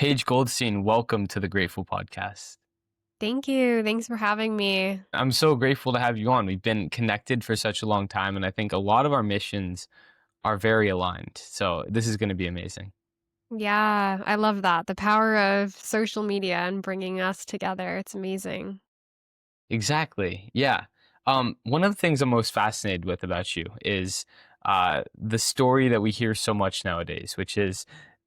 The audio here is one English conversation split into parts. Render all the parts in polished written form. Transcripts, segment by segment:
Paige Goldstein, welcome to the Grateful Podcast. Thank you. Thanks for having me. I'm so grateful to have you on. We've been connected for such a long time, and I think a lot of our missions are very aligned. So this is going to be amazing. Yeah, I love that. The power of social media and bringing us together. It's amazing. Exactly. Yeah. One of the things I'm most fascinated with about you is the story that we hear so much nowadays, which is,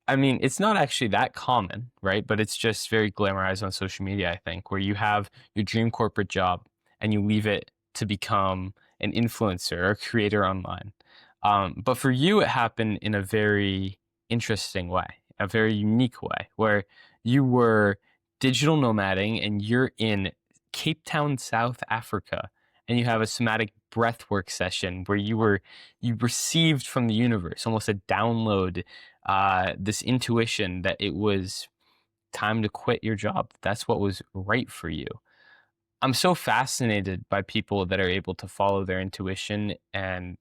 I mean, it's not actually that common, right? But it's just very glamorized on social media, I think, where you have your dream corporate job and you leave it to become an influencer or creator online. But for you, it happened in a very interesting way, a very unique way, where you were digital nomading and you're in Cape Town, South Africa, and you have a somatic breathwork session where you received from the universe almost a download, this intuition that it was time to quit your job. That's what was right for you. I'm so fascinated by people that are able to follow their intuition and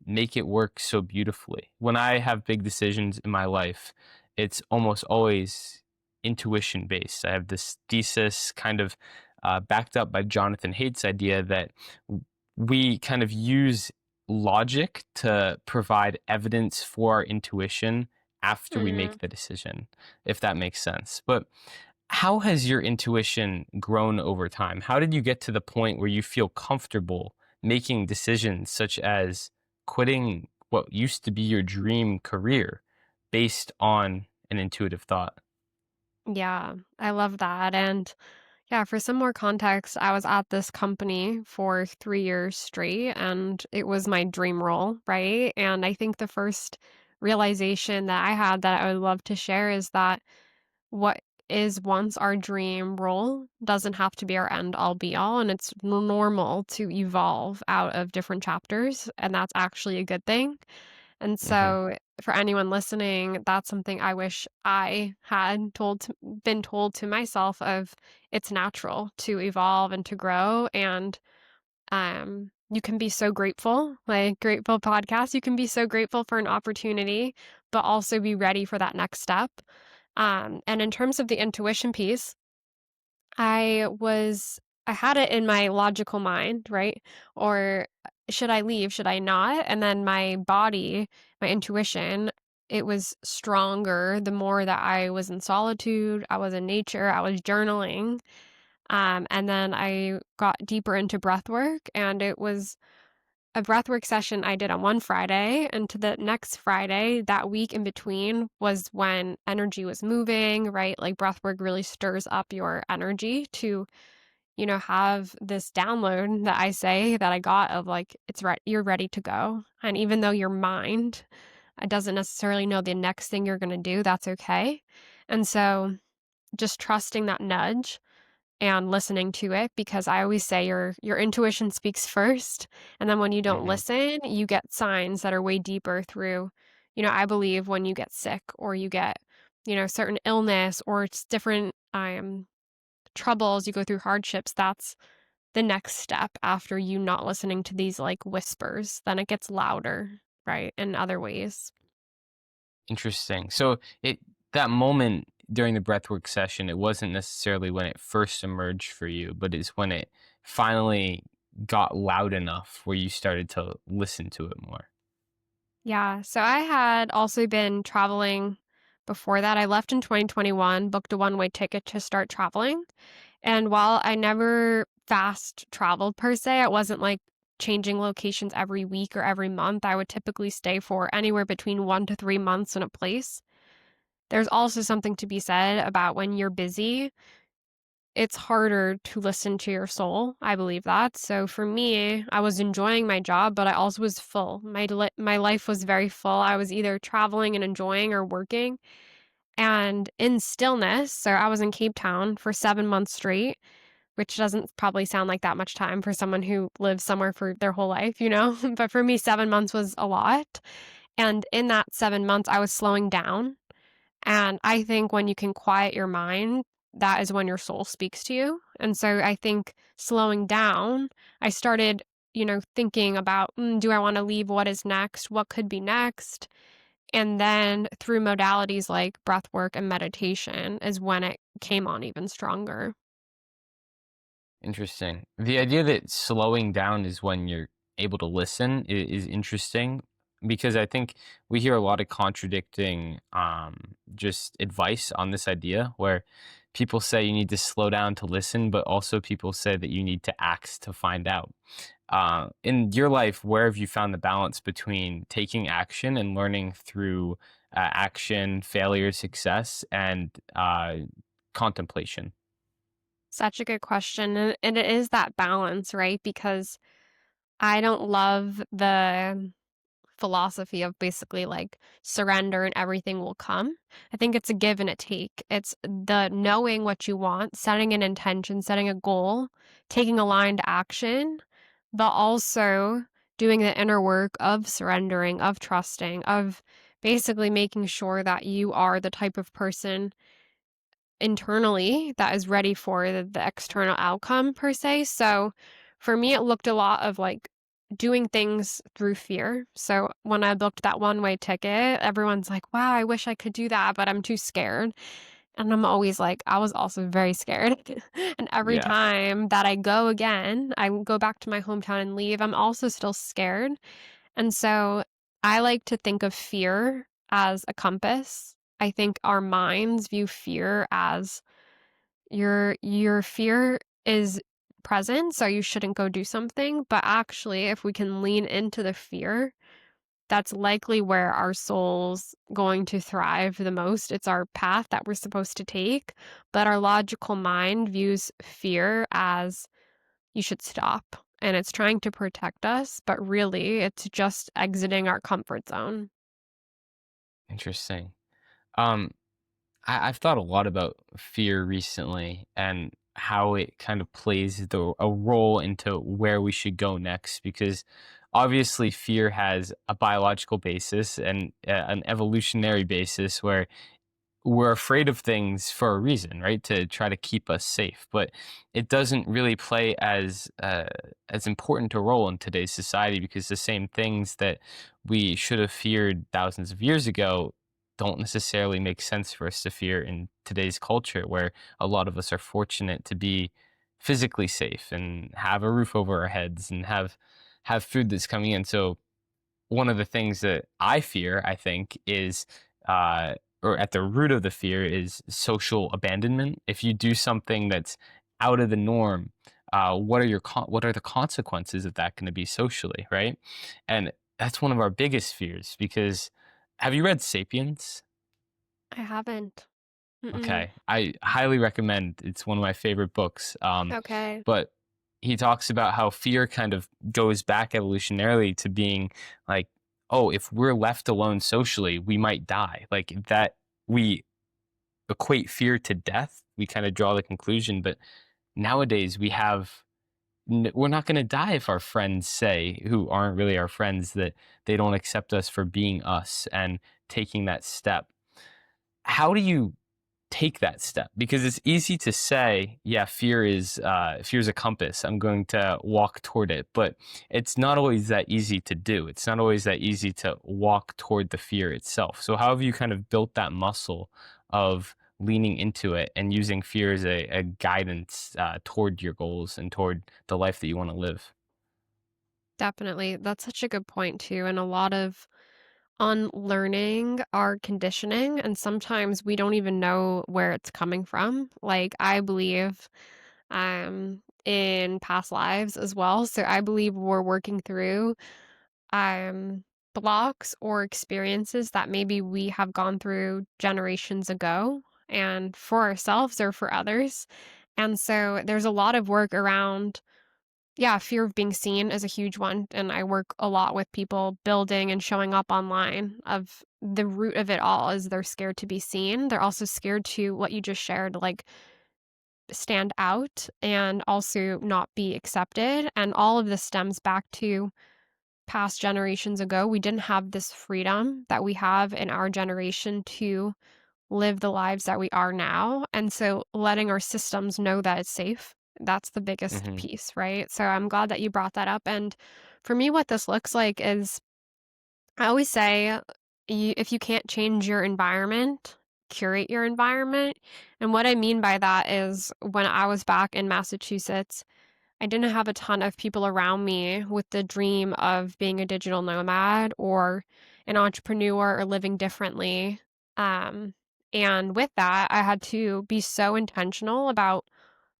make it work so beautifully. When I have big decisions in my life, it's almost always intuition based. I have this thesis kind of backed up by Jonathan Haidt's idea that we kind of use logic to provide evidence for our intuition after we make Mm. the decision, if that makes sense. But how has your intuition grown over time? How did you get to the point where you feel comfortable making decisions such as quitting what used to be your dream career based on an intuitive thought? Yeah, I love that. And yeah, for some more context, I was at this company for 3 years straight, and it was my dream role, right? And I think the first realization that I had that I would love to share is that what is once our dream role doesn't have to be our end all be all, and it's normal to evolve out of different chapters, and that's actually a good thing. And Hmm. so for anyone listening, that's something I wish I had been told to myself of it's natural to evolve and to grow. And you can be so grateful, like Grateful Podcast, you can be so grateful for an opportunity, but also be ready for that next step. And in terms of the intuition piece, I was I had it in my logical mind, right? Or should I leave? Should I not? And then my body, my intuition, it was stronger the more that I was in solitude, I was in nature, I was journaling. And then I got deeper into breath work, and it was a breathwork session I did on one Friday, and to the next Friday, that week in between was when energy was moving, right? Like breathwork really stirs up your energy to, have this download that I say that I got of like, it's right, you're ready to go. And even though your mind doesn't necessarily know the next thing you're going to do, that's okay. And so just trusting that nudge and listening to it, because I always say your intuition speaks first, and then when you don't Hmm. listen, you get signs that are way deeper through, I believe when you get sick or you get, certain illness or it's different troubles, you go through hardships, that's the next step after you not listening to these like whispers, then it gets louder, right, in other ways. Interesting. So that moment during the breathwork session, it wasn't necessarily when it first emerged for you, but it's when it finally got loud enough where you started to listen to it more. Yeah, so I had also been traveling before that. I left in 2021, booked a one-way ticket to start traveling. And while I never fast traveled per se, it wasn't like changing locations every week or every month. I would typically stay for anywhere between 1 to 3 months in a place. There's also something to be said about when you're busy, it's harder to listen to your soul. I believe that. So for me, I was enjoying my job, but I also was full. My life was very full. I was either traveling and enjoying or working. And in stillness, so I was in Cape Town for 7 months straight, which doesn't probably sound like that much time for someone who lives somewhere for their whole life, But for me, 7 months was a lot. And in that 7 months, I was slowing down. And I think when you can quiet your mind, that is when your soul speaks to you. And so I think slowing down, I started, thinking about, do I want to leave? What is next? What could be next? And then through modalities like breath work and meditation is when it came on even stronger. Interesting. The idea that slowing down is when you're able to listen is interesting because I think we hear a lot of contradicting just advice on this idea where people say you need to slow down to listen, but also people say that you need to act to find out. In your life, where have you found the balance between taking action and learning through action, failure, success, and contemplation? Such a good question. And it is that balance, right? Because I don't love the philosophy of basically like surrender and everything will come. I think it's a give and a take. It's the knowing what you want, setting an intention, setting a goal, taking aligned action, but also doing the inner work of surrendering, of trusting, of basically making sure that you are the type of person internally that is ready for the external outcome per se. So for me, it looked a lot of like doing things through fear. So when I booked that one way ticket, everyone's like, wow, I wish I could do that, but I'm too scared. And I'm always like, I was also very scared. And every Yeah, time that I go again, I go back to my hometown and leave, I'm also still scared. And so I like to think of fear as a compass. I think our minds view fear as your fear is present, so you shouldn't go do something. But actually, if we can lean into the fear, that's likely where our soul's going to thrive the most. It's our path that we're supposed to take. But our logical mind views fear as you should stop. And it's trying to protect us, but really it's just exiting our comfort zone. interesting. Um, I've thought a lot about fear recently and how it kind of plays a role into where we should go next because obviously fear has a biological basis and an evolutionary basis where we're afraid of things for a reason, right? To try to keep us safe, but it doesn't really play as important a role in today's society because the same things that we should have feared thousands of years ago don't necessarily make sense for us to fear in today's culture, where a lot of us are fortunate to be physically safe and have a roof over our heads and have food that's coming in. So one of the things that I fear, I think, is uh, or at the root of the fear is social abandonment. If you do something that's out of the norm, what are the consequences of that going to be socially, right? And that's one of our biggest fears because have you read *Sapiens*? I haven't. Mm-mm. Okay, I highly recommend. It's one of my favorite books. Okay. But he talks about how fear kind of goes back evolutionarily to being like, oh, if we're left alone socially, we might die. Like that, we equate fear to death. We kind of draw the conclusion, but nowadays we have. We're not going to die if our friends say, who aren't really our friends, that they don't accept us for being us and taking that step. How do you take that step because it's easy to say yeah fear is a compass, I'm going to walk toward it, but it's not always that easy to do. It's not always that easy to walk toward the fear itself. So how have you kind of built that muscle of leaning into it and using fear as a guidance toward your goals and toward the life that you want to live? Definitely. That's such a good point too. And a lot of unlearning our conditioning. And sometimes we don't even know where it's coming from. Like I believe in past lives as well. So I believe we're working through um blocks or experiences that maybe we have gone through generations ago and for ourselves or for others. And so there's a lot of work around, yeah, fear of being seen is a huge one, and I work a lot with people building and showing up online. Of the root of it all is they're scared to be seen. They're also scared to what you just shared, like stand out and also not be accepted. And all of this stems back to past generations ago. We didn't have this freedom that we have in our generation to live the lives that we are now. And so letting our systems know that it's safe, that's the biggest Hmm. piece, right? So I'm glad that you brought that up. And for me, what this looks like is I always say if you can't change your environment, curate your environment. And what I mean by that is when I was back in Massachusetts, I didn't have a ton of people around me with the dream of being a digital nomad or an entrepreneur or living differently. Um, and with that, I had to be so intentional about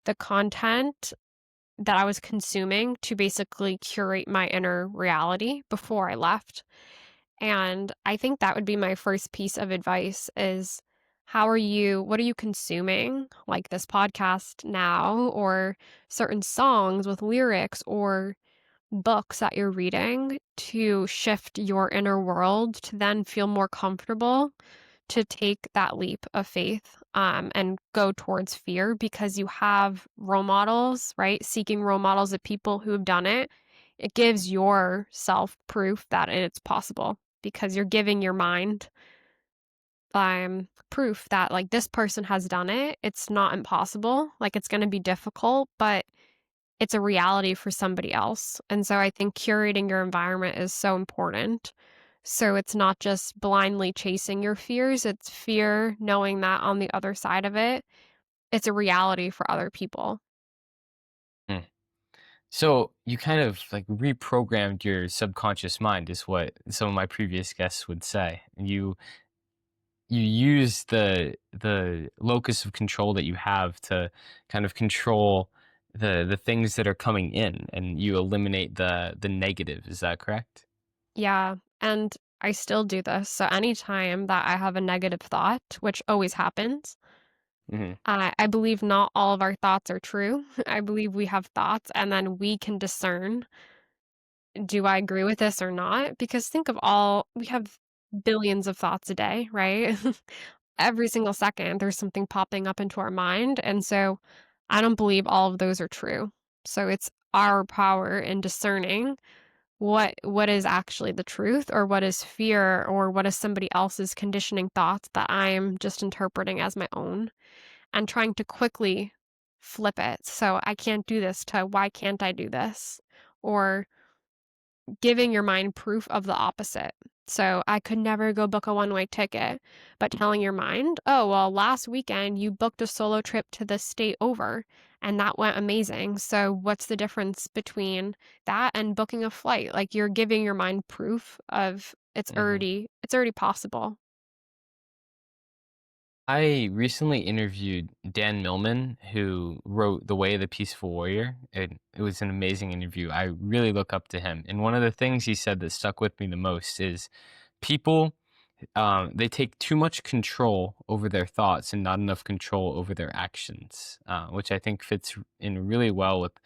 the content that I was consuming to basically curate my inner reality before I left. And I think that would be my first piece of advice is what are you consuming? Like this podcast now, or certain songs with lyrics, or books that you're reading to shift your inner world to then feel more comfortable to take that leap of faith, and go towards fear because you have role models, right? Seeking role models of people who have done it. It gives yourself proof that it's possible because you're giving your mind proof that like this person has done it. It's not impossible. Like it's going to be difficult, but it's a reality for somebody else. And so I think curating your environment is so important. So it's not just blindly chasing your fears, it's fear knowing that on the other side of it, it's a reality for other people. Mm. So you kind of like reprogrammed your subconscious mind, is what some of my previous guests would say. You use the locus of control that you have to kind of control the things that are coming in, and you eliminate the negative. Is that correct? Yeah, and I still do this. So anytime that I have a negative thought, which always happens, Hmm. I believe not all of our thoughts are true. I believe we have thoughts and then we can discern, do I agree with this or not? Because think of we have billions of thoughts a day, right? Every single second, there's something popping up into our mind. And so I don't believe all of those are true. So it's our power in discerning what is actually the truth or what is fear or what is somebody else's conditioning thoughts that I am just interpreting as my own and trying to quickly flip it. So I can't do this to why can't I do this? Or giving your mind proof of the opposite. So I could never go book a one-way ticket, but telling your mind, "Oh, well, last weekend you booked a solo trip to the state over and that went amazing. So what's the difference between that and booking a flight?" Like you're giving your mind proof of Hmm. it's already possible. I recently interviewed Dan Millman, who wrote The Way of the Peaceful Warrior. It was an amazing interview. I really look up to him. And one of the things he said that stuck with me the most is people, they take too much control over their thoughts and not enough control over their actions, which I think fits in really well with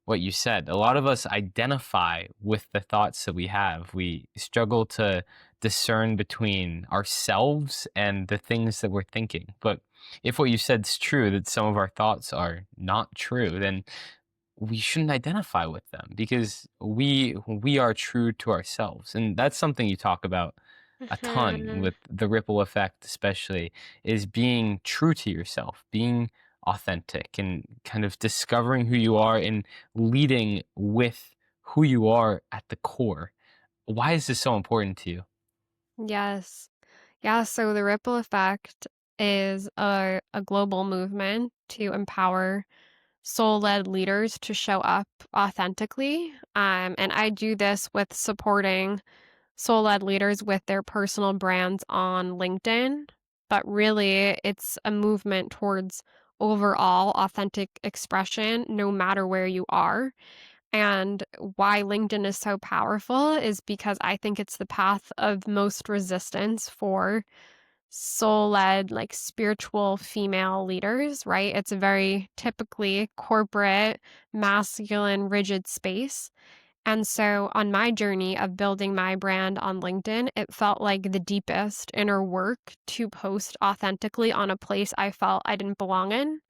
what you said. A lot of us identify with the thoughts that we have. We struggle to discern between ourselves and the things that we're thinking. But if what you said is true, that some of our thoughts are not true, then we shouldn't identify with them because we are true to ourselves. And that's something you talk about a ton Mhm. with the ripple effect, especially, is being true to yourself, being authentic and kind of discovering who you are and leading with who you are at the core. Why is this so important to you? Yes. Yeah, so the ripple effect is a global movement to empower soul-led leaders to show up authentically. And I do this with supporting soul-led leaders with their personal brands on LinkedIn, but really it's a movement towards overall authentic expression no matter where you are. And why LinkedIn is so powerful is because I think it's the path of most resistance for soul-led, like, spiritual female leaders, right? It's a very typically corporate, masculine, rigid space. And so on my journey of building my brand on LinkedIn, it felt like the deepest inner work to post authentically on a place I felt I didn't belong in.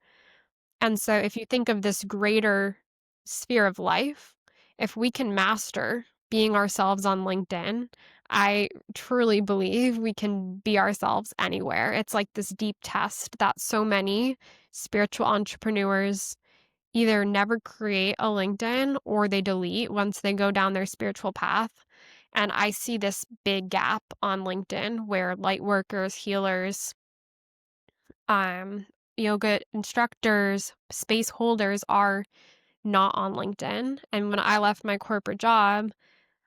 And so if you think of this greater sphere of life, if we can master being ourselves on LinkedIn, I truly believe we can be ourselves anywhere. It's like this deep test that so many spiritual entrepreneurs either never create a LinkedIn or they delete once they go down their spiritual path. And I see this big gap on LinkedIn where light workers, healers, um, yoga instructors, space holders are not on LinkedIn. And when I left my corporate job,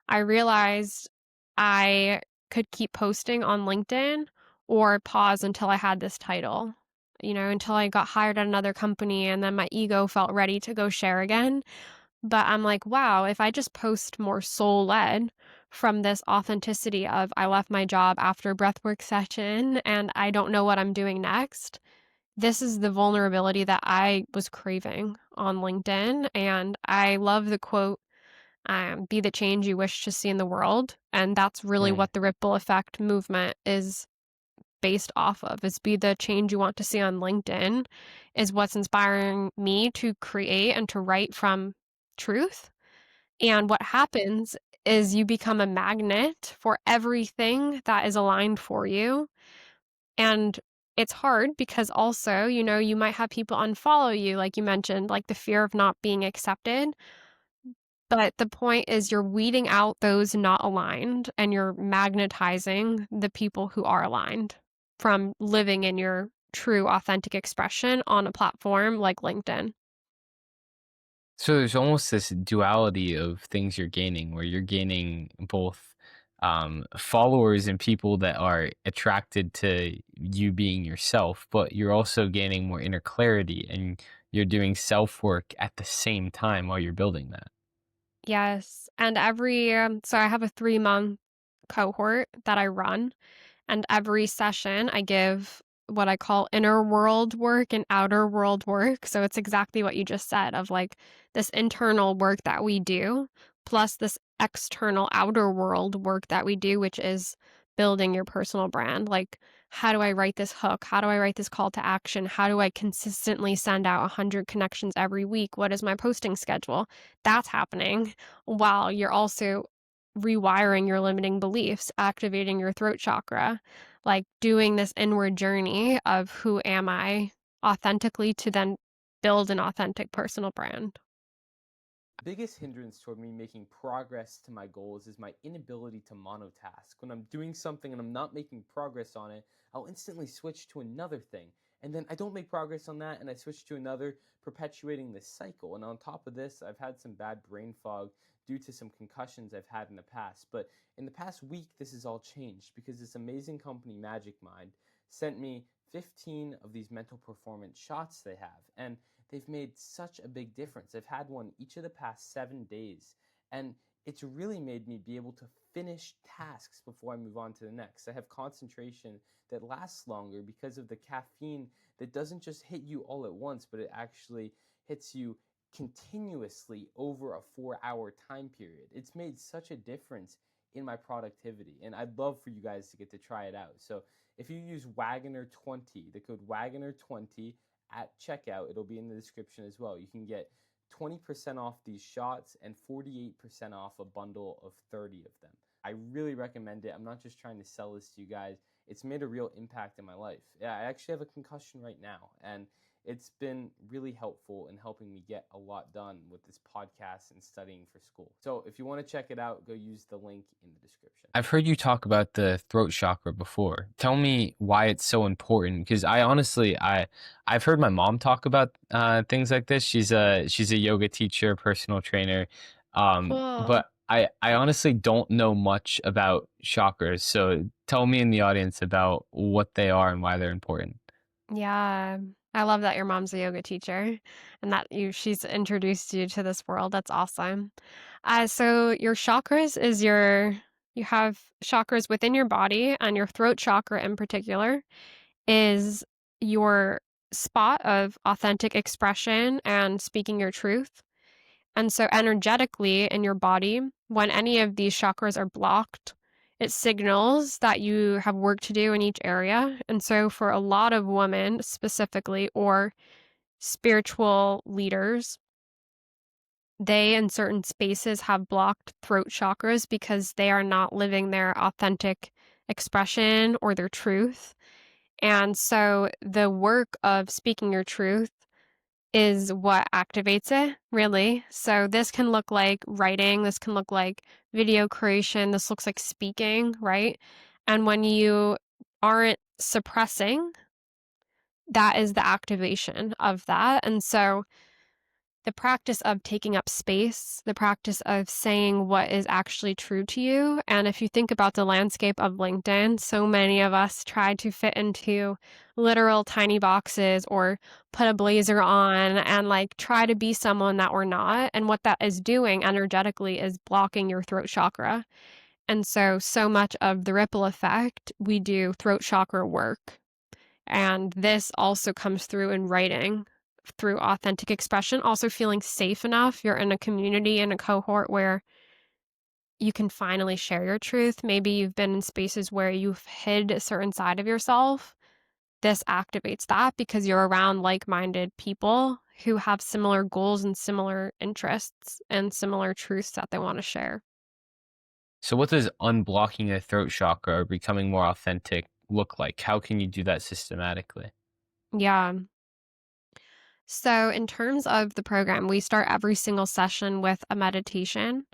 I realized I could keep posting on LinkedIn or pause until I had this title, until I got hired at another company and then my ego felt ready to go share again. But I'm like, wow, if I just post more soul led from this authenticity of I left my job after a breathwork session and I don't know what I'm doing next. This is the vulnerability that I was craving on LinkedIn. And I love the quote, be the change you wish to see in the world. And that's really Mm. what the ripple effect movement is based off of, is be the change you want to see on LinkedIn is what's inspiring me to create and to write from truth. And what happens is you become a magnet for everything that is aligned for you. And it's hard because also, you might have people unfollow you, like you mentioned, like the fear of not being accepted. But the point is you're weeding out those not aligned and you're magnetizing the people who are aligned from living in your true authentic expression on a platform like LinkedIn. So there's almost this duality of things you're gaining, where you're gaining both followers and people that are attracted to you being yourself, but you're also gaining more inner clarity and you're doing self work at the same time while you're building that. Yes. And so I have a 3-month cohort that I run. And every session, I give what I call inner world work and outer world work. So it's exactly what you just said of like this internal work that we do, plus this external outer world work that we do, which is building your personal brand. Like, how do I write this hook? How do I write this call to action? How do I consistently send out 100 connections every week? What is my posting schedule? That's happening while you're also rewiring your limiting beliefs, activating your throat chakra, like doing this inward journey of who am I authentically to then build an authentic personal brand. Biggest hindrance toward me making progress to my goals is my inability to monotask. When I'm doing something and I'm not making progress on it, I'll instantly switch to another thing. And then I don't make progress on that and I switch to another, perpetuating this cycle. And on top of this, I've had some bad brain fog due to some concussions I've had in the past. But in the past week, this has all changed because this amazing company, Magic Mind, sent me 15 of these mental performance shots they have. And they've made such a big difference. I've had one each of the past 7 days, and it's really made me be able to finish tasks before I move on to the next. I have concentration that lasts longer because of the caffeine that doesn't just hit you all at once, but it actually hits you continuously over a 4-hour time period. It's made such a difference in my productivity, and I'd love for you guys to get to try it out. So if you use Wagoner20, the code Wagoner20 at checkout, it'll be in the description as well. You can get 20% off these shots and 48% off a bundle of 30 of them. I really recommend it. I'm not just trying to sell this to you guys. It's made a real impact in my life. Yeah, I actually have a concussion right now, and it's been really helpful in helping me get a lot done with this podcast and studying for school. So if you want to check it out, go use the link in the description. I've heard you talk about the throat chakra before. Tell me why it's so important, because I honestly I've heard my mom talk about things like this. She's a yoga teacher, personal trainer, Cool. but I honestly don't know much about chakras. So tell me in the audience about what they are and why they're important. Yeah. I love that your mom's a yoga teacher and that she's introduced you to this world. That's awesome. So your chakras is you have chakras within your body, and your throat chakra in particular is your spot of authentic expression and speaking your truth. And so, energetically in your body, when any of these chakras are blocked, it signals that you have work to do in each area. And so, for a lot of women specifically, or spiritual leaders, they in certain spaces have blocked throat chakras because they are not living their authentic expression or their truth. And so, the work of speaking your truth is what activates it, really. So this can look like writing, this can look like video creation, this looks like speaking, right? And when you aren't suppressing, that is the activation of that. And so the practice of taking up space, the practice of saying what is actually true to you. And if you think about the landscape of LinkedIn, so many of us try to fit into literal tiny boxes or put a blazer on and like try to be someone that we're not. And what that is doing energetically is blocking your throat chakra. And so much of the ripple effect, we do throat chakra work. And this also comes through in writing, through authentic expression, also feeling safe enough. You're in a community, in a cohort where you can finally share your truth. Maybe you've been in spaces where you've hid a certain side of yourself. This activates that because you're around like-minded people who have similar goals and similar interests and similar truths that they want to share. So what does unblocking a throat chakra or becoming more authentic look like? How can you do that systematically? Yeah. So, in terms of the program, we start every single session with a meditation.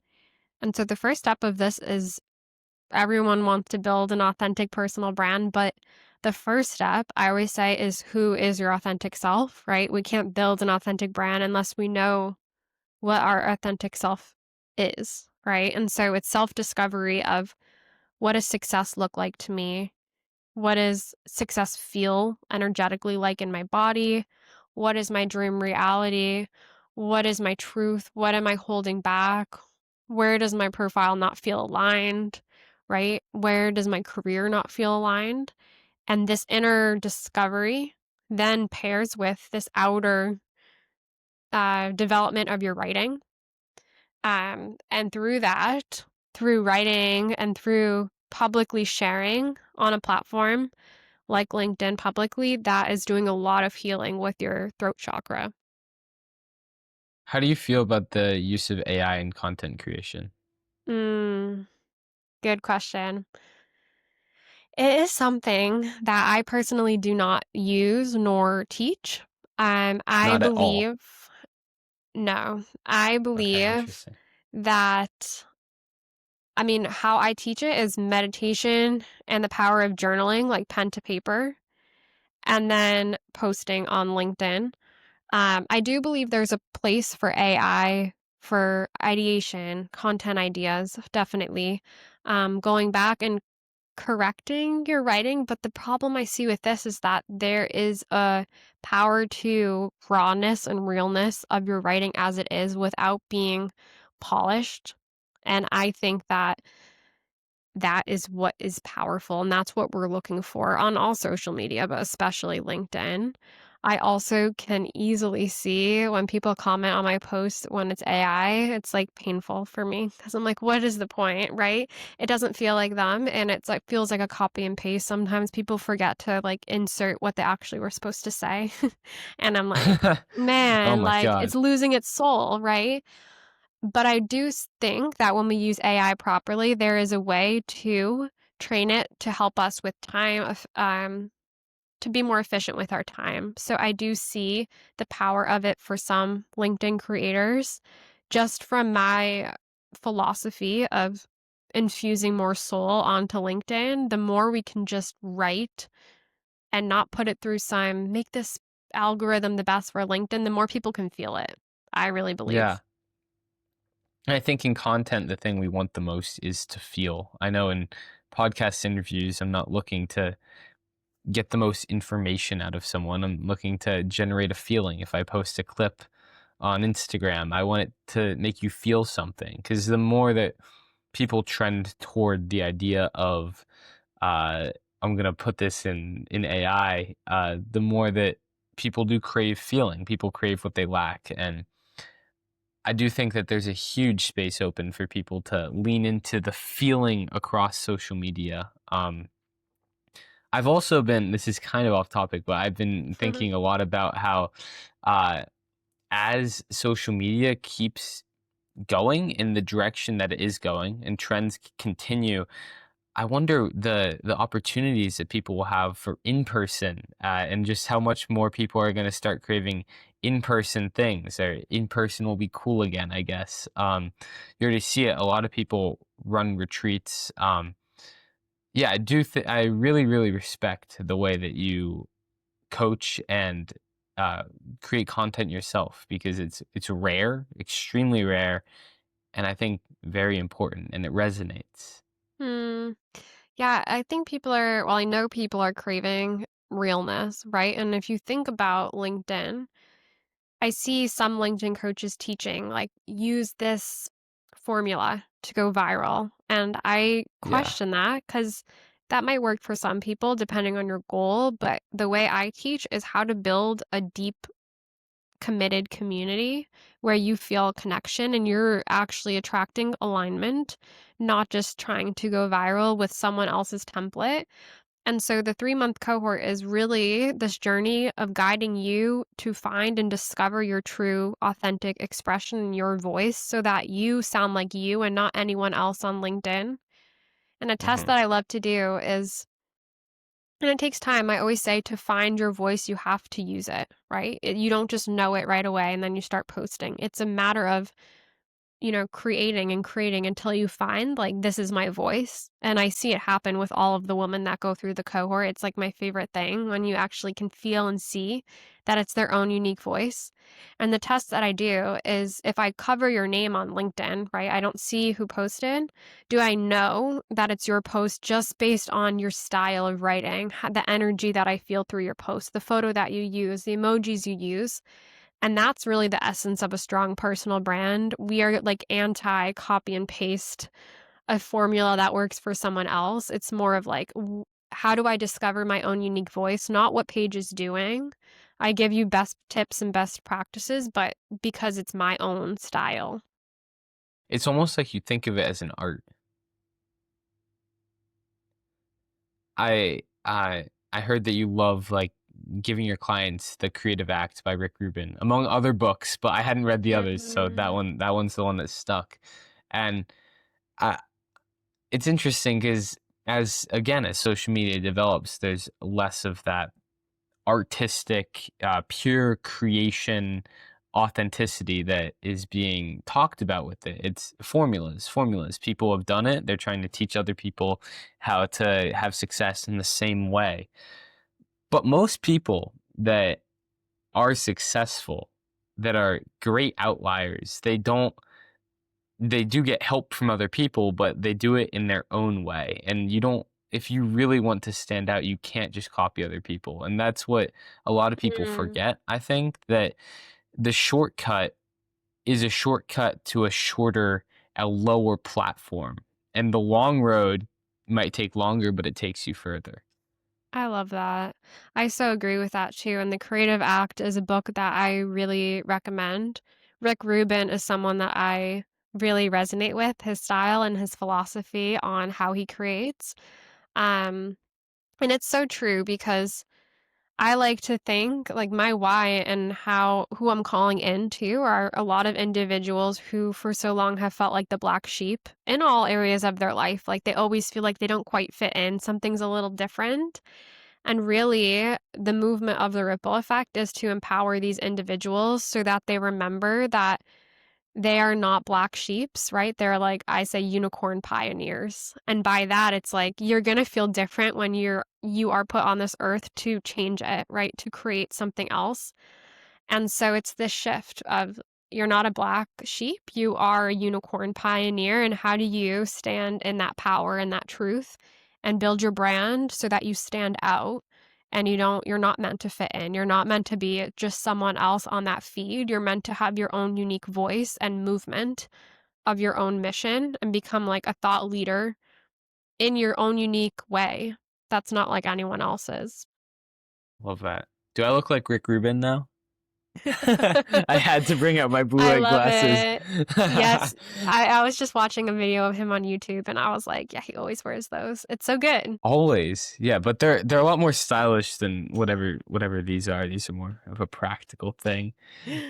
And so, the first step of this is everyone wants to build an authentic personal brand, but the first step, I always say, is who is your authentic self, right? We can't build an authentic brand unless we know what our authentic self is, right? And so, it's self discovery of what does success look like to me? What does success feel energetically like in my body? What is my dream reality? What is my truth? What am I holding back? Where does my profile not feel aligned? Right? Where does my career not feel aligned? And this inner discovery then pairs with this outer development of your writing. And through that, through writing and through publicly sharing on a platform, like LinkedIn publicly, that is doing a lot of healing with your throat chakra. How do you feel about the use of AI in content creation? Mm, good question. It is something that I personally do not use nor teach. I Not at all. believe, no, I Okay, believe interesting. that, I mean, how I teach it is meditation and the power of journaling, like pen to paper, and then posting on LinkedIn. I do believe there's a place for AI for ideation, content ideas, definitely. Going back and correcting your writing, but the problem I see with this is that there is a power to rawness and realness of your writing as it is without being polished. And I think that that is what is powerful, and that's what we're looking for on all social media, but especially LinkedIn. I also can easily see when people comment on my posts when it's AI, it's, like, painful for me because 'cause I'm like, "What is the point?" Right? It doesn't feel like them, and it's, like feels like a copy and paste. Sometimes people forget to, like, insert what they actually were supposed to say, and I'm like, Oh "Man, my like, god. it's losing its soul," right? But I do think that when we use AI properly, there is a way to train it to help us with time to be more efficient with our time. So I do see the power of it for some LinkedIn creators just from my philosophy of infusing more soul onto LinkedIn. The more we can just write and not put it through some make this algorithm the best for LinkedIn, the more people can feel it. I really Yeah. believe. And I think in content, the thing we want the most is to feel. I know in podcast interviews, I'm not looking to get the most information out of someone. I'm looking to generate a feeling. If I post a clip on Instagram, I want it to make you feel something. Because the more that people trend toward the idea of, uh, I'm going to put this in AI, the more that people do crave feeling. People crave what they lack. And I do think that there's a huge space open for people to lean into the feeling across social media. I've also been, this is kind of off topic, but I've been thinking a lot about how, uh, as social media keeps going in the direction that it is going and trends continue, I wonder the opportunities that people will have for in person, and just how much more people are going to start craving in person things, or in person will be cool again, I guess. You already see it. A lot of people run retreats. Yeah, I do. I really, really respect the way that you coach and uh, create content yourself, because it's rare, extremely rare, and I think very important, and it resonates. Hmm. Yeah, I think people are, well, I know people are craving realness, right? And if you think about LinkedIn, I see some LinkedIn coaches teaching, like, use this formula to go viral. And I Yeah. question that because that might work for some people depending on your goal. But the way I teach is how to build a deep, committed community where you feel connection and you're actually attracting alignment, not just trying to go viral with someone else's template. And so the 3-month cohort is really this journey of guiding you to find and discover your true, authentic expression in your voice so that you sound like you and not anyone else on LinkedIn. And a test Hmm. that I love to do is, and it takes time, I always say to find your voice, you have to use it, right? You don't just know it right away and then you start posting. It's a matter of creating and creating until you find, like, this is my voice. And I see it happen with all of the women that go through the cohort. It's like my favorite thing when you actually can feel and see that it's their own unique voice. And the test that I do is if I cover your name on LinkedIn, right? I don't see who posted. Do I know that it's your post just based on your style of writing, the energy that I feel through your post, the photo that you use, the emojis you use? And that's really the essence of a strong personal brand. We are like anti copy and paste a formula that works for someone else. It's more of like, how do I discover my own unique voice? Not what Paige is doing. I give you best tips and best practices, but because it's my own style. It's almost like you think of it as an art. I heard that you love like giving your clients The Creative Act by Rick Rubin, among other books, but I hadn't read the others, so Mhm. that one's the one that stuck. And I, it's interesting because as social media develops, there's less of that artistic, pure creation authenticity that is being talked about with it. It's formulas. People have done it. They're trying to teach other people how to have success in the same way. But most people that are successful, that are great outliers, they do get help from other people, but they do it in their own way. And you don't, if you really want to stand out, you can't just copy other people. And that's what a lot of people Mm, forget. I think that the shortcut is a shortcut to a lower platform. And the long road might take longer, but it takes you further. I love that. I so agree with that too. And The Creative Act is a book that I really recommend. Rick Rubin is someone that I really resonate with, his style and his philosophy on how he creates. Um, and it's so true because I like to think like my why and who I'm calling into are a lot of individuals who for so long have felt like the black sheep in all areas of their life. Like they always feel like they don't quite fit in. Something's a little different. And really, the movement of the ripple effect is to empower these individuals so that they remember that they are not black sheeps, right? They're like, I say, unicorn pioneers. And by that, it's like you're going to feel different when you are put on this earth to change it, right? To create something else. And so it's this shift of you're not a black sheep, you are a unicorn pioneer. And how do you stand in that power and that truth and build your brand so that you stand out? And you're not meant to fit in. You're not meant to be just someone else on that feed. You're meant to have your own unique voice and movement of your own mission and become like a thought leader in your own unique way. That's not like anyone else's. Love that. Do I look like Rick Rubin now? I had to bring out my blue I light love glasses. it. Yes, I was just watching a video of him on YouTube, and I was like, "Yeah, he always wears those. It's so good." Always, yeah, but they're a lot more stylish than whatever these are. These are more of a practical thing.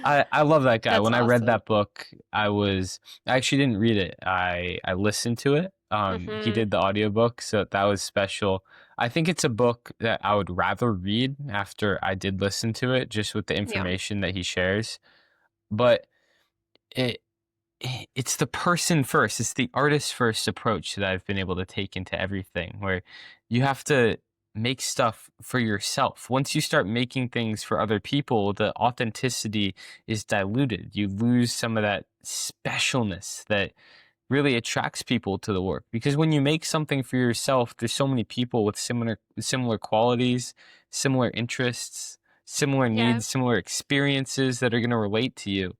I love that guy. That's When I read awesome. that book, I actually didn't read it. I listened to it, He Mhm. did the audiobook, so that was special. I think it's a book that I would rather read after I did listen to it, just with the Yeah. information that he shares. But it it's the person first, it's the artist first approach that I've been able to take into everything, where you have to make stuff for yourself. Once you start making things for other people, the authenticity is diluted. You lose some of that specialness that really attracts people to the work, because when you make something for yourself, there's so many people with similar qualities, similar interests, similar Yeah. needs, similar experiences that are going to relate to you.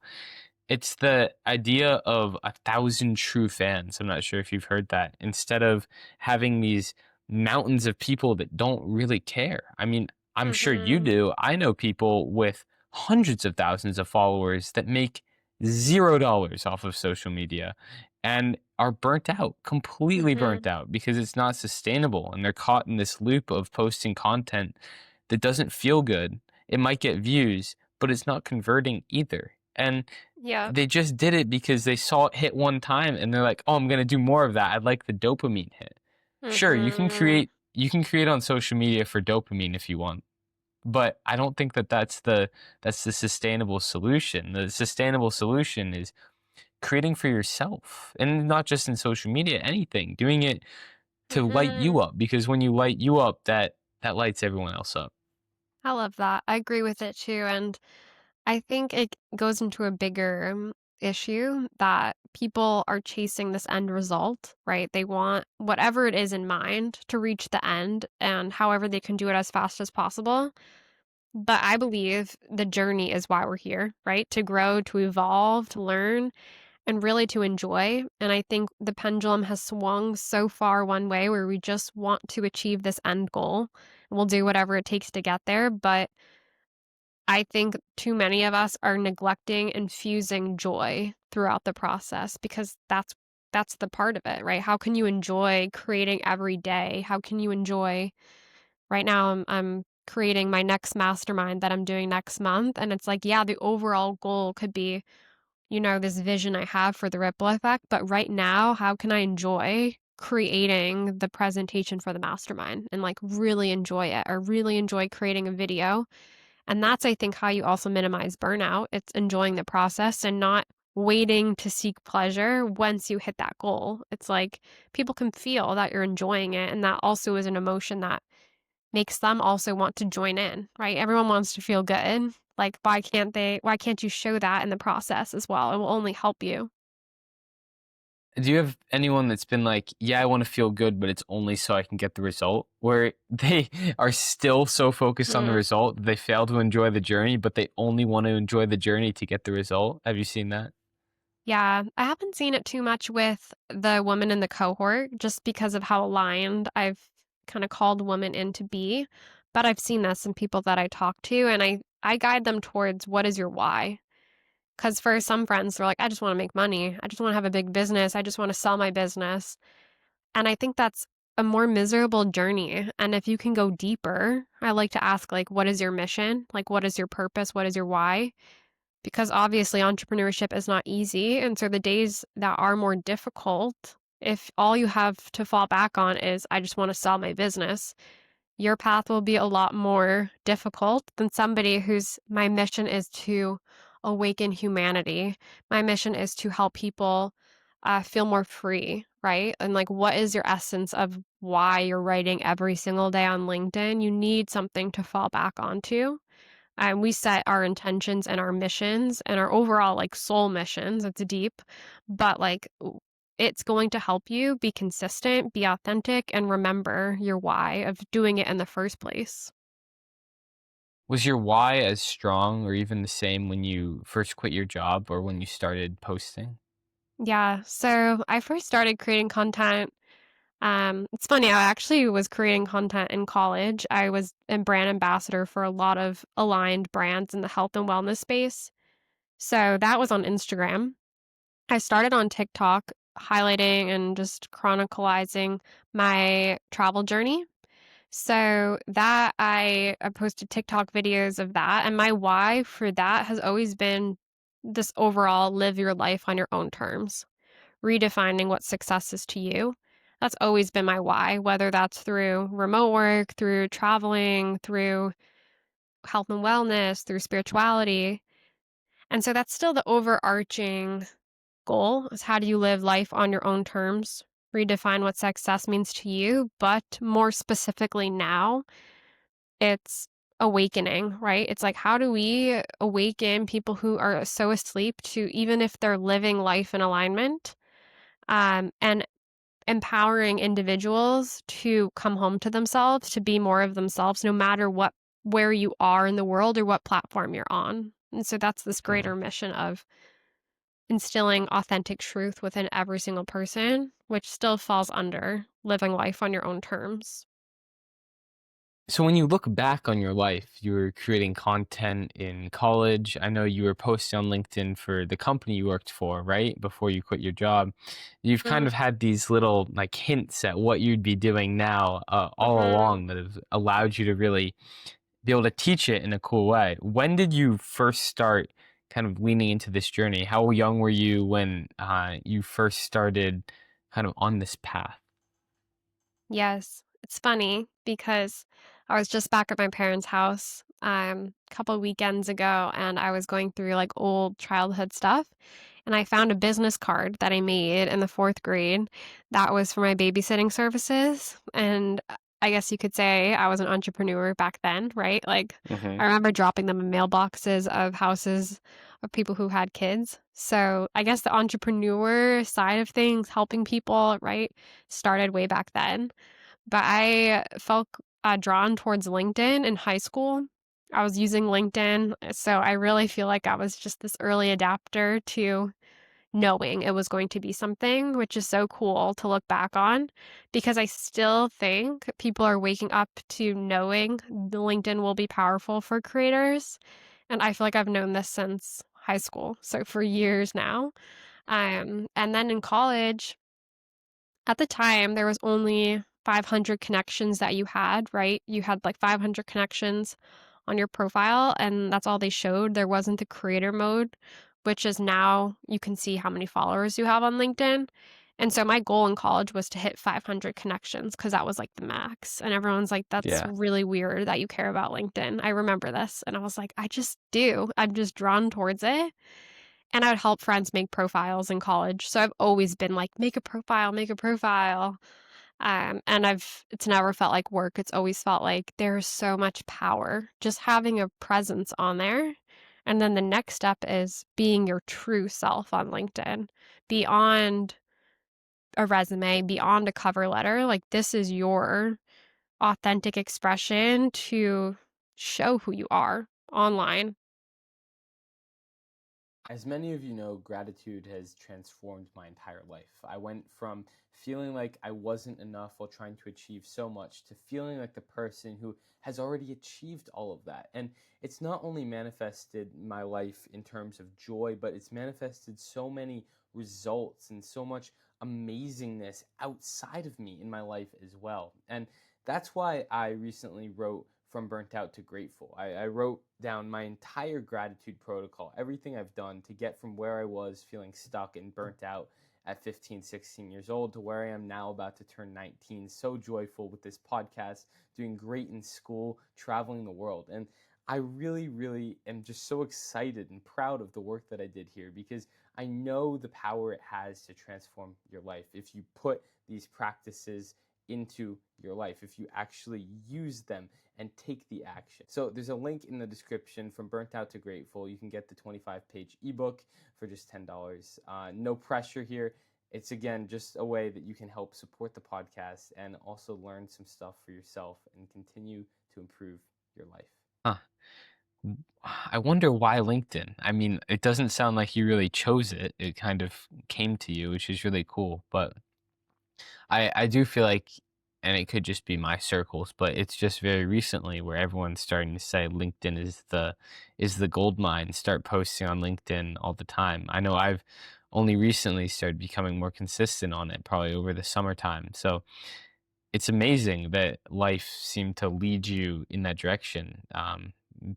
It's the idea of 1,000 true fans. I'm not sure if you've heard that. Instead of having these mountains of people that don't really care. I mean, I'm sure you Mhm. do. I know people with hundreds of thousands of followers that make $0 off of social media and are burnt out, completely burnt Mhm. out, because it's not sustainable, and they're caught in this loop of posting content that doesn't feel good. It might get views, but it's not converting either. And Yep. they just did it because they saw it hit one time and they're like, "Oh, I'm gonna do more of that. I'd like the dopamine hit." Sure, Mhm. you can create on social media for dopamine if you want, but I don't think that that's the sustainable solution. The sustainable solution is creating for yourself, and not just in social media, anything. Doing it to light you Mhm. up, because when you light you up, that lights everyone else up. I love that. I agree with it too, and I think it goes into a bigger issue that people are chasing this end result, right? They want whatever it is in mind to reach the end and however they can do it as fast as possible. But I believe the journey is why we're here, right? To grow, to evolve, to learn, and really to enjoy. And I think the pendulum has swung so far one way where we just want to achieve this end goal. We'll do whatever it takes to get there. But I think too many of us are neglecting infusing joy throughout the process because that's the part of it, right? How can you enjoy creating every day? How can you enjoy right now I'm creating my next mastermind that I'm doing next month and it's like, yeah, the overall goal could be, this vision I have for the ripple effect, but right now, how can I enjoy creating the presentation for the mastermind and like really enjoy it or really enjoy creating a video and that's, I think, how you also minimize burnout. It's enjoying the process and not waiting to seek pleasure once you hit that goal. It's like people can feel that you're enjoying it. And that also is an emotion that makes them also want to join in, right? Everyone wants to feel good. Like, why can't you show that in the process as well? It will only help you. Do you have anyone that's been like, "Yeah, I wanna feel good, but it's only so I can get the result," where they are still so focused on the Mm. result, that they fail to enjoy the journey, but they only want to enjoy the journey to get the result? Have you seen that? Yeah, I haven't seen it too much with the woman in the cohort just because of how aligned I've kind of called women in to be. But I've seen this in people that I talk to, and I guide them towards what is your why? Because for some friends, they're like, I just want to make money. I just want to have a big business. I just want to sell my business. And I think that's a more miserable journey. And if you can go deeper, I like to ask, like, what is your mission? Like, what is your purpose? What is your why? Because obviously entrepreneurship is not easy, and so the days that are more difficult, if all you have to fall back on is, "I just wanna sell my business," your path will be a lot more difficult than somebody whose my mission is to awaken humanity. My mission is to help people, feel more free, right? And, like, what is your essence of why you're writing every single day on LinkedIn? You need something to fall back onto. We set our intentions and our missions and our overall like soul missions. It's deep, but it's going to help you be consistent, be authentic, and remember your why of doing it in the first place. Was your why as strong or even the same when you first quit your job or when you started posting? Yeah. So I first started creating content. It's funny, I actually was creating content in college. I was a brand ambassador for a lot of aligned brands in the health and wellness space. So that was on Instagram. I started on TikTok highlighting and just chronicalizing my travel journey. So that I posted TikTok videos of that, and my why for that has always been this overall live your life on your own terms, redefining what success is to you. That's always been my why, whether that's through remote work, through traveling, through health and wellness, through spirituality. And so that's still the overarching goal is how do you live life on your own terms? Redefine what success means to you, but more specifically now, it's awakening, right? It's like how do we awaken people who are so asleep to even if they're living life in alignment, and empowering individuals to come home to themselves, to be more of themselves no matter what where you are in the world or what platform you're on. And so that's this greater Mhm. mission of instilling authentic truth within every single person, which still falls under living life on your own terms. So when you look back on your life, you were creating content in college. I know you were posting on LinkedIn for the company you worked for, right? Before you quit your job. You've kind Mm, of had these little like hints at what you'd be doing now all mhm. along that have allowed you to really be able to teach it in a cool way. When did you first start kind of leaning into this journey? How young were you when you first started kind of on this path? Yes. It's funny because I was just back at my parents' house, a couple weekends ago, and I was going through, like, old childhood stuff, and I found a business card that I made in the 4th grade that was for my babysitting services, and, I guess you could say I was an entrepreneur back then, right? Like, Hmm. I remember dropping them in mailboxes of houses of people who had kids. So, I guess the entrepreneur side of things, helping people, right, started way back then. But I felt, drawn towards LinkedIn in high school. I was using LinkedIn, so I really feel like I was just this early adapter to knowing it was going to be something, which is so cool to look back on because I still think people are waking up to knowing the LinkedIn will be powerful for creators, and I feel like I've known this since high school, so for years now. And then in college at the time, there was only 500 connections that you had, right? You had, like, 500 connections on your profile, and that's all they showed. There wasn't the creator mode, which is now you can see how many followers you have on LinkedIn. And so my goal in college was to hit 500 connections because that was, like, the max, and everyone's like, "That's Yeah. really weird that you care about LinkedIn." I remember this, and I was like, "I just do. I'm just drawn towards it." And I would help friends make profiles in college, so I've always been like, "Make a profile, make a profile." And it's never felt like work, it's always felt like there's so much power just having a presence on there, and then the next step is being your true self on LinkedIn, beyond a resume, beyond a cover letter, like, this is your authentic expression to show who you are online. As many of you know, gratitude has transformed my entire life. I went from feeling like I wasn't enough while trying to achieve so much to feeling like the person who has already achieved all of that. And it's not only manifested my life in terms of joy, but it's manifested so many results and so much amazingness outside of me in my life as well. And that's why I recently wrote From Burnt Out to Grateful. I wrote down my entire gratitude protocol, everything I've done to get from where I was feeling stuck and burnt out at 15, 16 years old to where I am now about to turn 19. So joyful with this podcast, doing great in school, traveling the world. And I really, really am just so excited and proud of the work that I did here because I know the power it has to transform your life if you put these practices into your life, if you actually use them and take the action. So there's a link in the description From Burnt Out to Grateful. You can get the 25-page ebook for just $10. No pressure here. It's again just a way that you can help support the podcast and also learn some stuff for yourself and continue to improve your life. Huh. I wonder why LinkedIn. I mean, it doesn't sound like you really chose it. It kind of came to you, which is really cool. But I do feel like, and it could just be my circles, but it's just very recently where everyone's starting to say LinkedIn is the gold mine. Start posting on LinkedIn all the time. I know I've only recently started becoming more consistent on it, probably over the summertime. So it's amazing that life seemed to lead you in that direction.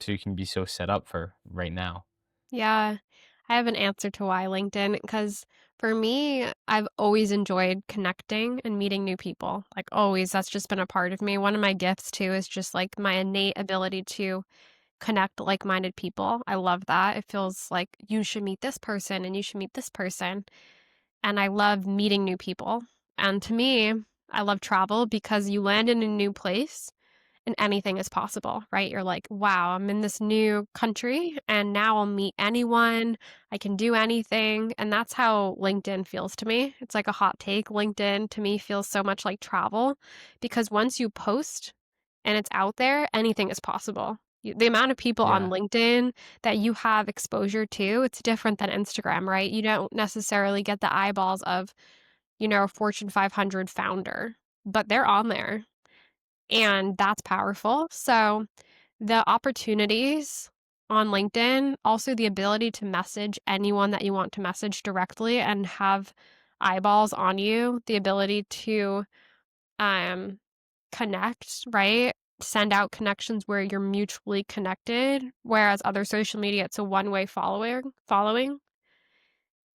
So you can be so set up for right now. Yeah. I have an answer to why LinkedIn, because for me, I've always enjoyed connecting and meeting new people. Like always, that's just been a part of me. One of my gifts too is just like my innate ability to connect like-minded people. I love that. It feels like you should meet this person and you should meet this person. And I love meeting new people. And to me, I love travel because you land in a new place and anything is possible, right? You're like, wow, I'm in this new country and now I'll meet anyone. I can do anything. And that's how LinkedIn feels to me. It's like a hot take. LinkedIn to me feels so much like travel because once you post and it's out there, anything is possible. The amount of people on Yeah. LinkedIn that you have exposure to, it's different than Instagram, right? You don't necessarily get the eyeballs of, a Fortune 500 founder, but they're on there and that's powerful. So, the opportunities on LinkedIn, also the ability to message anyone that you want to message directly and have eyeballs on you, the ability to um connect, right? Send out connections where you're mutually connected, whereas other social media, it's a one-way following.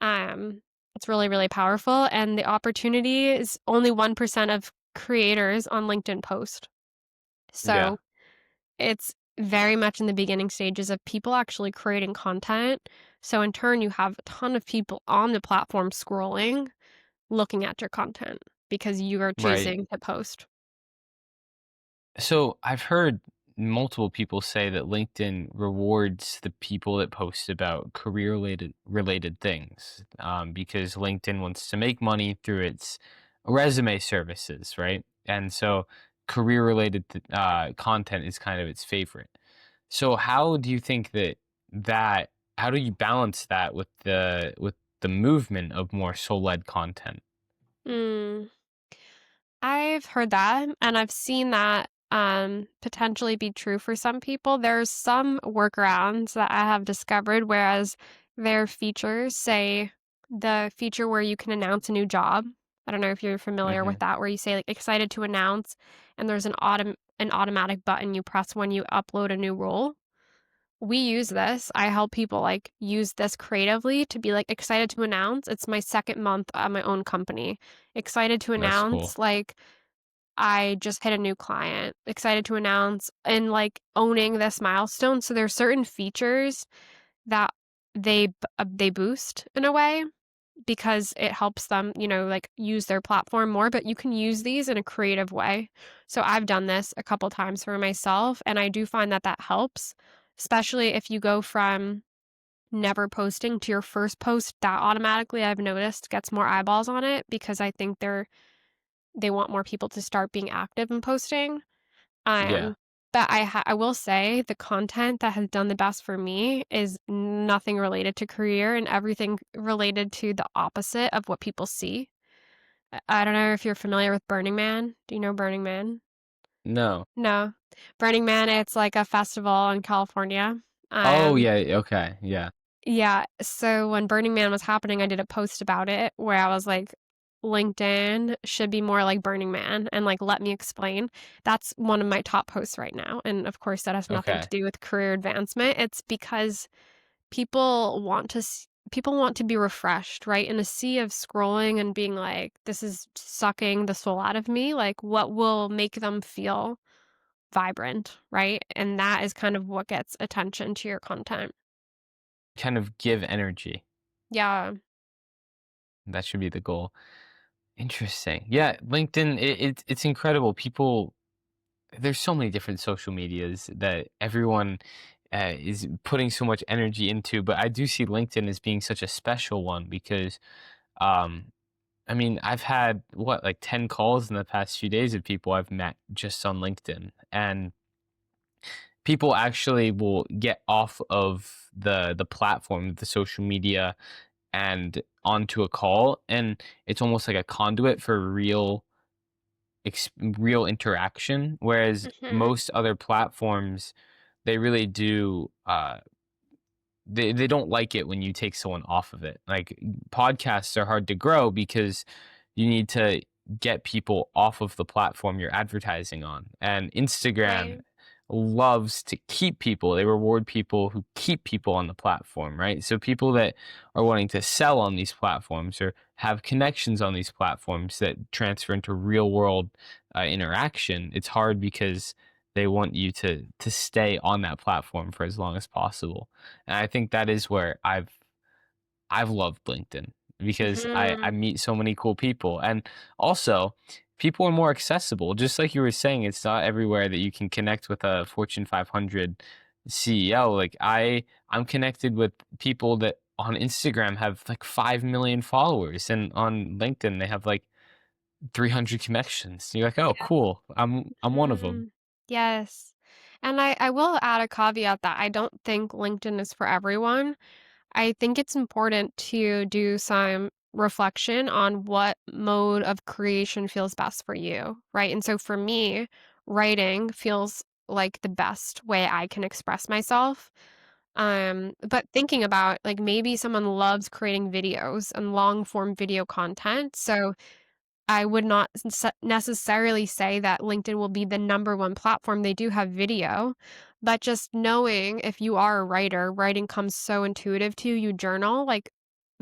Um, it's really, really powerful, and the opportunity is only 1% of creators on LinkedIn post. Yeah. So, it's very much in the beginning stages of people actually creating content. So in turn, you have a ton of people on the platform scrolling, looking at your content because you are Right. choosing to post. So I've heard multiple people say that LinkedIn rewards the people that post about career related things, because LinkedIn wants to make money through its resume services, right? And so career related content is kind of its favorite. So how do you think that how do you balance that with the movement of more soul led content? Mm. I've heard that, and I've seen that, potentially be true for some people. There's some workarounds that I have discovered, whereas their features, say, the feature where you can announce a new job. I don't know if you're familiar Hmm. with that, where you say, like, "Excited to announce," and there's an automatic button you press when you upload a new role. We use this. I help people, like, use this creatively to be, like, "Excited to announce, it's my 2nd month at my own company. Excited to That's cool. announce, like, I just hit a new client, excited to announce," and, like, owning this milestone. So there's certain features that they boost in a way because it helps them, like, use their platform more, but you can use these in a creative way. So I've done this a couple times for myself, and I do find that that helps, especially if you go from never posting to your first post, that automatically, I've noticed, gets more eyeballs on it because I think they want more people to start being active and posting. Yeah. Um, but I will say the content that has done the best for me is nothing related to career and everything related to the opposite of what people see. I don't know if you're familiar with Burning Man. Do you know Burning Man? No. No. Burning Man, it's like a festival in California. Oh, Um yeah, okay, yeah, Yeah, so when Burning Man was happening, I did a post about it where I was like, "LinkedIn should be more like Burning Man," and, like, let me explain. That's one of my top posts right now, and, of course, that has nothing to okay. do with career advancement. It's because people want to be refreshed, right? In a sea of scrolling and being like, "This is sucking the soul out of me," like, what will make them feel vibrant, right? And that is kind of what gets attention to your content. Kind of give energy. Yeah. That should be the goal. Interesting. Yeah, LinkedIn, it's incredible. People there's so many different social medias that everyone, is putting so much energy into, but I do see LinkedIn as being such a special one because, um, I mean, I've had, what, like 10 calls in the past few days of people I've met just on LinkedIn, and people actually will get off of the platform, the social media, and onto a call, and it's almost like a conduit for real interaction, whereas Mhm. most other platforms, they really do, they don't like it when you take someone off of it. Like, podcasts are hard to grow because you need to get people off of the platform you're advertising on, and Instagram, Right. loves to keep people. They reward people who keep people on the platform, right? So people that are wanting to sell on these platforms or have connections on these platforms that transfer into real world interaction, it's hard because they want you to stay on that platform for as long as possible. And I think that is where I've loved LinkedIn because I Mhm. meet so many cool people. And also, people are more accessible. Just like you were saying, it's not everywhere that you can connect with a Fortune 500 CEO. Like I'm connected with people that on Instagram have like 5 million followers and on LinkedIn they have like 300 connections. You're like, "Oh, cool. I'm one of them." Mhm. Yes. And I will add a caveat that I don't think LinkedIn is for everyone. I think it's important to do some reflection on what mode of creation feels best for you, right? And so for me, writing feels like the best way I can express myself. But thinking about like maybe someone loves creating videos and long form video content. So I would not necessarily say that LinkedIn will be the number one platform. They do have video, but just knowing if you are a writer, writing comes so intuitive to you, you journal, like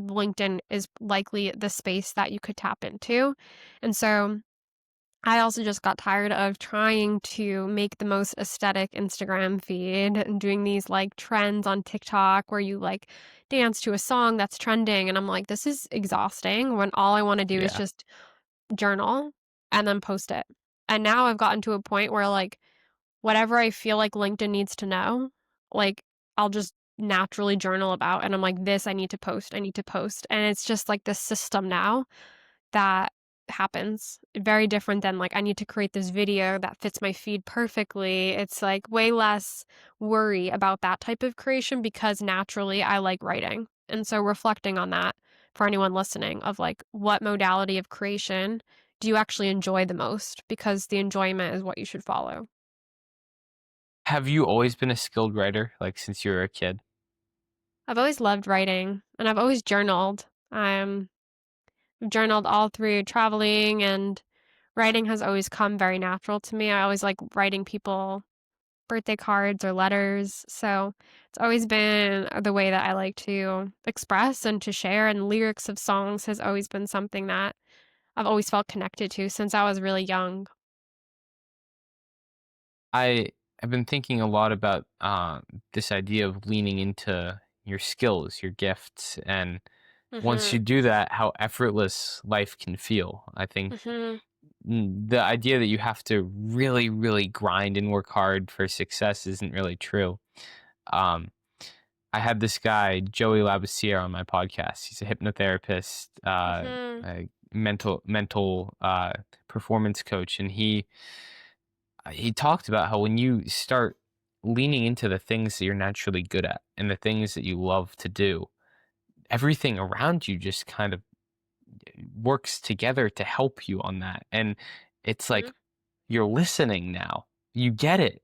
LinkedIn is likely the space that you could tap into. And so I also just got tired of trying to make the most aesthetic Instagram feed and doing these like trends on TikTok where you like dance to a song that's trending. And I'm like, this is exhausting when all I want to do is Yeah. just journal and then post it. And now I've gotten to a point where, like, whatever I feel like LinkedIn needs to know, like, I'll just naturally journal about, and I'm like, "This I need to post, I need to post." And it's just like this system now that happens. Very different than, like, I need to create this video that fits my feed perfectly. It's, like, way less worry about that type of creation because naturally I like writing. And so reflecting on that for anyone listening of, like, what modality of creation do you actually enjoy the most? Because the enjoyment is what you should follow. Have you always been a skilled writer, like, since you were a kid? I've always loved writing, and I've always journaled. I've journaled all through traveling, and writing has always come very natural to me. I always like writing people birthday cards or letters, so it's always been the way that I like to express and to share, and lyrics of songs has always been something that I've always felt connected to since I was really young. I have been thinking a lot about this idea of leaning into your skills, your gifts, and once you Mhm, do that, how effortless life can feel. I think mhm, the idea that you have to really, really grind and work hard for success isn't really true. Um, I had this guy, Joey Labasiere, on my podcast. He's a hypnotherapist, mhm, a mental performance coach, and he talked about how when you start leaning into the things that you're naturally good at and the things that you love to do, everything around you just kind of works together to help you on that. And it's like mhm, you're listening now. You get it.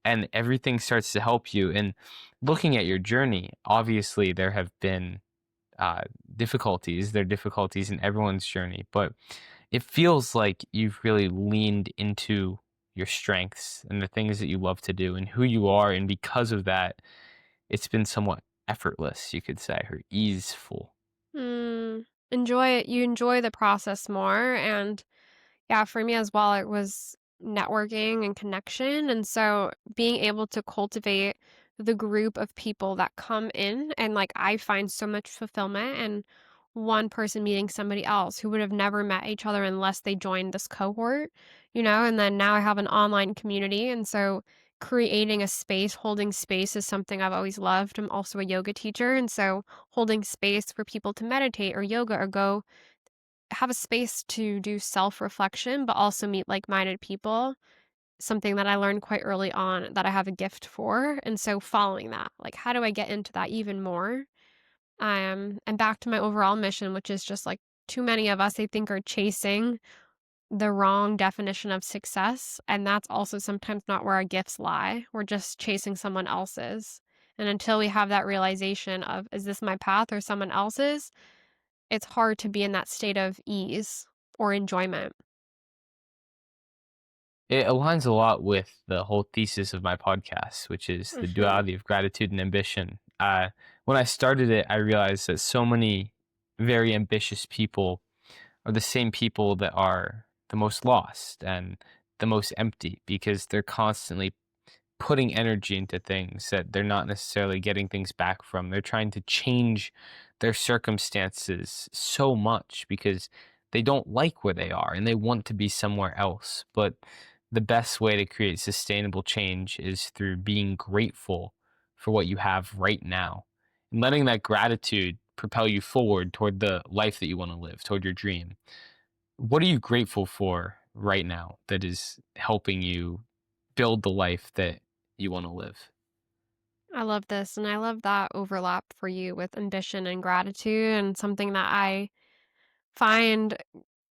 And everything starts to help you. And looking at your journey, obviously there have been uh, difficulties. There are difficulties in everyone's journey, but it feels like you've really leaned into your strengths and the things that you love to do and who you are. And because of that, it's been somewhat effortless, you could say, or easeful. mm. Enjoy it. You enjoy the process more, and yeah, for me as well, it was networking and connection. And so being able to cultivate the group of people that come in and like I find so much fulfillment and one person meeting somebody else who would have never met each other unless they joined this cohort, and then now I have an online community. And so creating a space, holding space is something I've always loved. I'm also a yoga teacher. And so holding space for people to meditate or yoga or go have a space to do self-reflection, but also meet like-minded people, something that I learned quite early on that I have a gift for, and so following that, like, how do I get into that even more? And back to my overall mission, which is just, like, too many of us, I think, are chasing the wrong definition of success, and that's also sometimes not where our gifts lie. We're just chasing someone else's, and until we have that realization of, "Is this my path or someone else's?" It's hard to be in that state of ease or enjoyment. it aligns a lot with the whole thesis of my podcast, which is the Mhm. duality of gratitude and ambition. When I started it, I realized that so many very ambitious people are the same people that are the most lost and the most empty because they're constantly putting energy into things that they're not necessarily getting things back from. They're trying to change their circumstances so much because they don't like where they are and they want to be somewhere else. But the best way to create sustainable change is through being grateful for what you have right now and letting that gratitude propel you forward toward the life that you want to live, toward your dream. What are you grateful for right now that is helping you build the life that you want to live? I love this, and I love that overlap for you with ambition and gratitude, and something that I find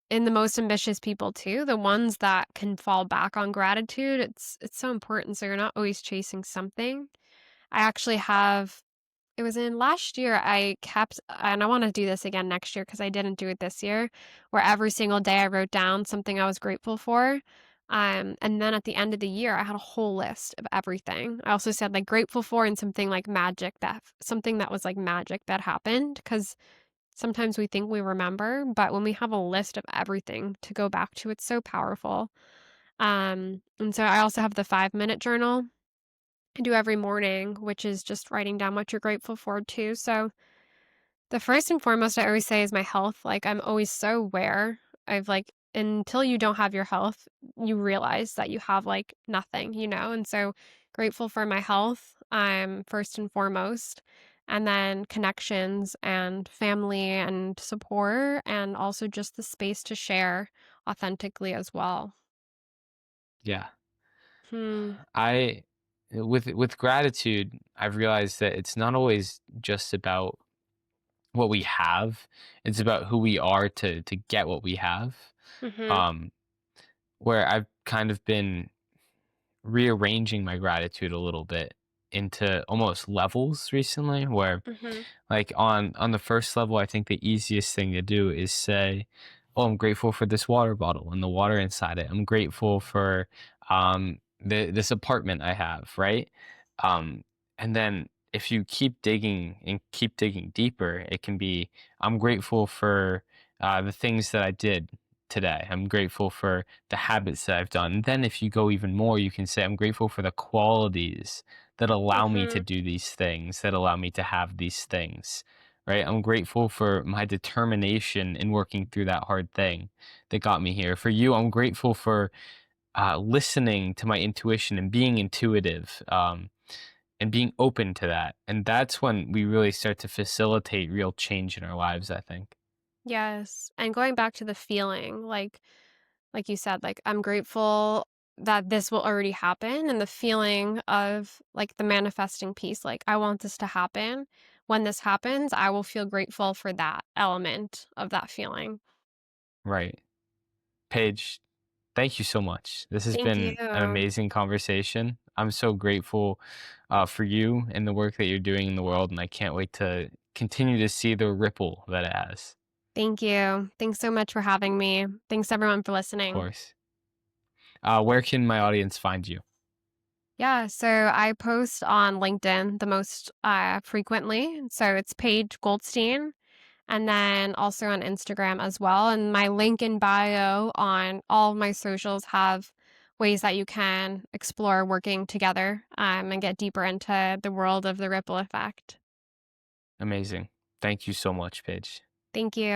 in the most ambitious people too, the ones that can fall back on gratitude. It's so important, so you're not always chasing something. I actually have It was in last year, I kept and I wanna do this again next year because I didn't do it this year, where every single day I wrote down something I was grateful for, and then at the end of the year, I had a whole list of everything. I also said, like, grateful for and something like magic that something that was like magic that happened, because sometimes we think we remember, but when we have a list of everything to go back to, it's so powerful. And so I also have the 5-minute journal I do every morning, which is just writing down what you're grateful for too. So the first and foremost I always say is my health. Like I'm always so aware of like until you don't have your health, you realize that you have like nothing, And so grateful for my health, first and foremost. And then connections and family and support and also just the space to share authentically as well. Yeah. Hmm. I with gratitude, I've realized that it's not always just about what we have. It's about who we are to get what we have. Mhm. Um where I've kind of been rearranging my gratitude a little bit into almost levels recently where Mhm. like on the first level, I think the easiest thing to do is say, "Oh, I'm grateful for this water bottle and the water inside it. I'm grateful for this apartment I have, right?" Um, and then if you keep digging and keep digging deeper, it can be, "I'm grateful for the things that I did today. I'm grateful for the habits that I've done." And then if you go even more, you can say, "I'm grateful for the qualities that allow me to Mhm. do these things, that allow me to have these things, right? I'm grateful for my determination in working through that hard thing that got me here. For you, I'm grateful for listening to my intuition and being intuitive and being open to that. And that's when we really start to facilitate real change in our lives, I think. Yes, and going back to the feeling, like you said, like, I'm grateful that this will already happen, and the feeling of, like, the manifesting piece, like, I want this to happen. When this happens, I will feel grateful for that element of that feeling. Right. Paige, thank you so much. This has Thank been an you. amazing conversation. I'm so grateful for you and the work that you're doing in the world, and I can't wait to continue to see the ripple that it has. Thank you. Thanks so much for having me. Thanks everyone for Of listening. course. Where can my audience find you? Yeah, so I post on LinkedIn the most, frequently, so it's Paige Goldstein. And then also on Instagram as well. And my link in bio on all of my socials have ways that you can explore working together and get deeper into the world of the ripple effect. Amazing. Thank you so much, Paige. Thank you.